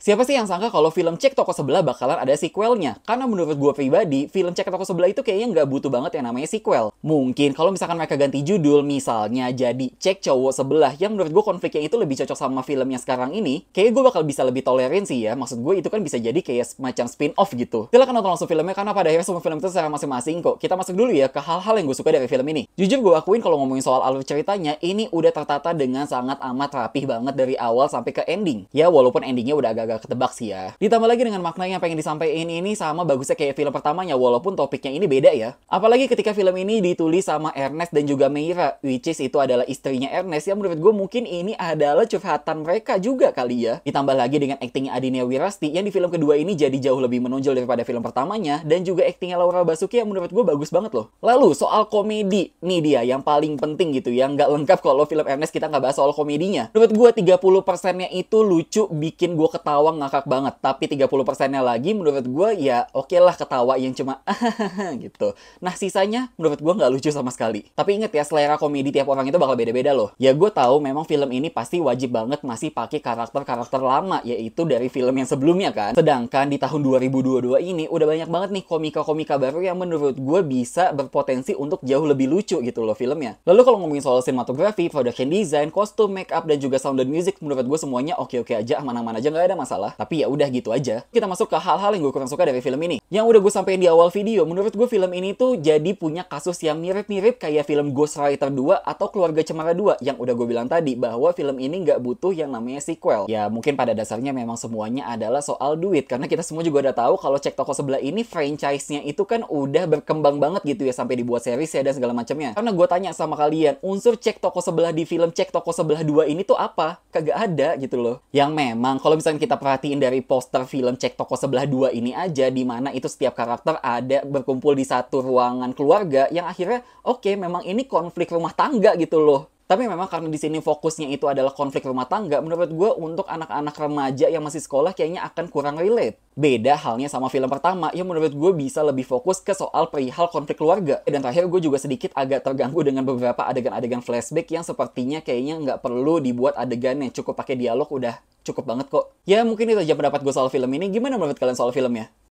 Siapa sih yang sangka kalau film Cek Toko Sebelah bakalan ada sequelnya? Karena menurut gue pribadi, film Cek Toko Sebelah itu kayaknya nggak butuh banget yang namanya sequel. Mungkin kalau misalkan mereka ganti judul, misalnya jadi Cek Cowok Sebelah, yang menurut gue konfliknya itu lebih cocok sama film yang sekarang ini, kayaknya gue bakal bisa lebih tolerin sih ya. Maksud gue itu kan bisa jadi kayak semacam spin-off gitu. Silahkan nonton langsung filmnya, karena pada akhirnya semua film itu secara masing-masing kok. Kita masuk dulu ya ke hal-hal yang gue suka dari film ini. Jujur gue akuin kalau ngomongin soal alur ceritanya, ini udah tertata dengan sangat amat rapih banget dari awal sampai ke ending. Ya walaupun endingnya udah agak-agak ketebak sih ya. Ditambah lagi dengan makna yang pengen disampaikan ini sama bagusnya kayak film pertamanya, walaupun topiknya ini beda ya. Apalagi ketika film ini ditulis sama Ernest dan juga Meira, which is itu adalah istrinya Ernest, yang menurut gue mungkin ini adalah curhatan mereka juga kali ya. Ditambah lagi dengan aktingnya Adinia Wirasti yang di film kedua ini jadi jauh lebih menonjol daripada film pertamanya, dan juga aktingnya Laura Basuki yang menurut gue bagus banget loh. Lalu soal komedi, nih dia yang paling penting gitu, yang nggak lengkap kalau film Ernest kita nggak bahas soal komedinya. Menurut gue 30%-nya itu lucu, bikin gue ketawa ngakak banget. Tapi 30%-nya lagi menurut gue ya oke lah ketawa yang cuma gitu. Nah sisanya menurut gue nggak lucu sama sekali. Tapi inget ya, selera komedi tiap orang itu bakal beda-beda loh. Ya gue tahu memang film ini pasti wajib banget masih pakai karakter-karakter lama, yaitu dari film yang sebelumnya kan. Sedangkan di tahun 2022 ini udah banyak banget nih komika-komika baru yang menurut gue bisa berpotensi untuk jauh lebih lucu gitu loh filmnya. Lalu kalau ngomongin soal sinematografi, production design, kostum, make up, dan juga sound dan music, menurut gue semuanya oke-oke aja, aman-aman aja, nggak ada masalah. Tapi ya udah gitu aja. Kita masuk ke hal-hal yang gue kurang suka dari film ini. Yang udah gue sampein di awal video, menurut gue film ini tuh jadi punya kasus yang mirip-mirip kayak film Ghost Rider 2 atau Keluarga Cemara 2, yang udah gue bilang tadi bahwa film ini nggak butuh yang namanya sequel. Ya mungkin pada dasarnya memang semuanya adalah soal duit, karena kita semua juga udah tahu kalau Cek Toko Sebelah ini franchise-nya itu kan udah berkembang banget gitu ya, sampai dibuat series ya dan segala macamnya. Karena gue tanya sama kalian, unsur Cek Toko Sebelah di film Cek Toko Sebelah 2 ini tuh apa? Kagak ada gitu loh. Yang memang kalau misalnya kita perhatiin dari poster film Cek Toko Sebelah 2 ini aja, di mana itu setiap karakter ada berkumpul di satu ruangan keluarga yang akhirnya oke, memang ini konflik rumah tangga gitu loh. Tapi memang karena di sini fokusnya itu adalah konflik rumah tangga, menurut gue untuk anak-anak remaja yang masih sekolah kayaknya akan kurang relate. Beda halnya sama film pertama yang menurut gue bisa lebih fokus ke soal perihal konflik keluarga. Dan terakhir gue juga sedikit agak terganggu dengan beberapa adegan-adegan flashback yang sepertinya kayaknya nggak perlu dibuat adegannya, cukup pakai dialog udah cukup banget kok. Ya mungkin itu aja pendapat gue soal film ini. Gimana menurut kalian soal filmnya?